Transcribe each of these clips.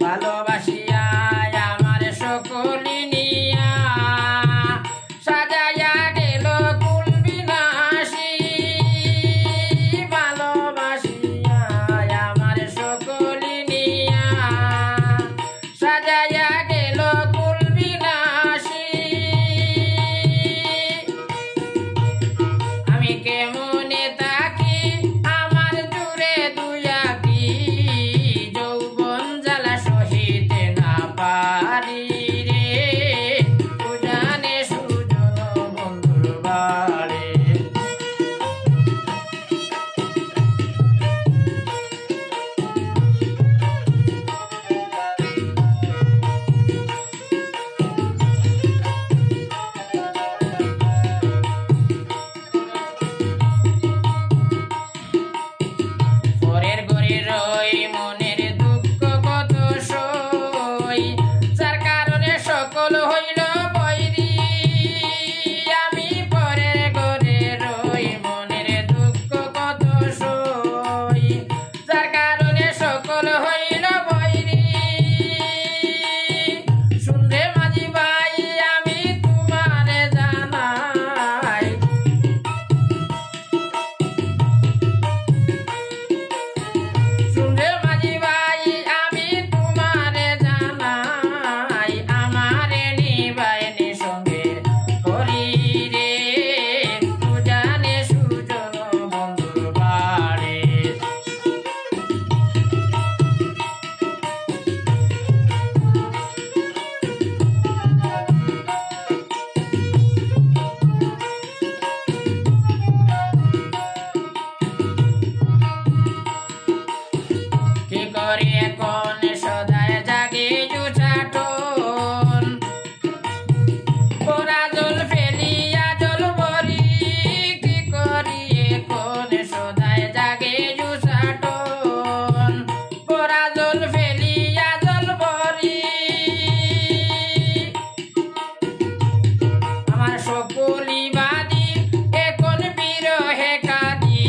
ভালোবাসিয়া আমার সকলি নিয়া সাজাইয়া গেল কুল বিনাশী ভালোবাসিয়া আমার সকলি নিয়া সাজাইয়া গেল কুল বিনাশী আমি কেমনে তাকি আমার জুড়ে দুয়াকি যৌবন জ্বালা সহিতে না পারি রে উজানে সুজন বন্ধুর বাড়ি পরের ঘরে রই মনের দুঃখ কত সই যার কারণে সকল হইল বৈরী আমি পরের ঘরে রই মনের দুঃখ কত সই যার কারণে সকল হইল বৈরী শুনরে মাঝি ভাই আমি তোমারে জানাই শুনরে মাঝি ভাই আমি তোমারে জানাই আমারে নিবাইনি সঙ্গে করি রে উজানে সুজন বন্ধুর বাড়ি কি করি এখন সদায় জাগে জুছাটন পোড়া জল ফেলিয়া জল ভরি কি করি এখন সদায় জাগে জুছাটন পোড়া জল ফেলিয়া জল ভরি আমার সকলি বাদী এখন বিরহে কাঁদি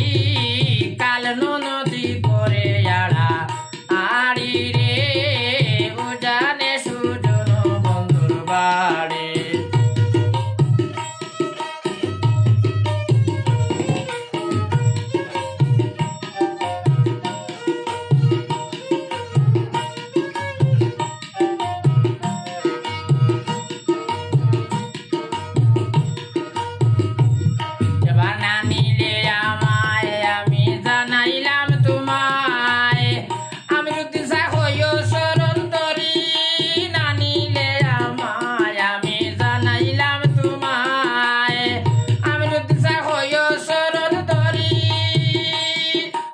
কাল নদী করে আড়া আড়ি রে উজানে সুজন বন্ধুর বাড়ি এবার না নিলে আমায় আমি জানাইলাম তোমায় আমি যদি হইও শরণ ধরি না নিলে আমায় আমি জানাইলাম তোমায় আমি যদি হইও শরণ ধরি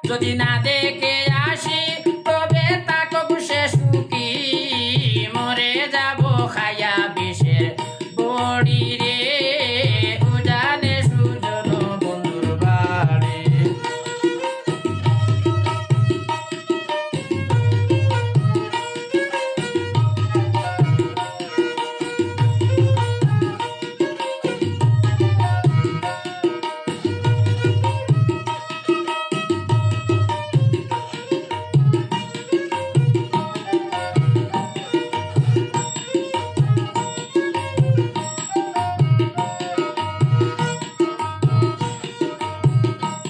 যদি না দেখে আসি তবে তাকক শেষ সুখী মরে যাব খায়া বিষের বড়ি রে উজানে সুজন বন্ধুর বাড়ি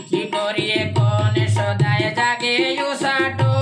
কি করি এখন সদায় জাগে উষাটো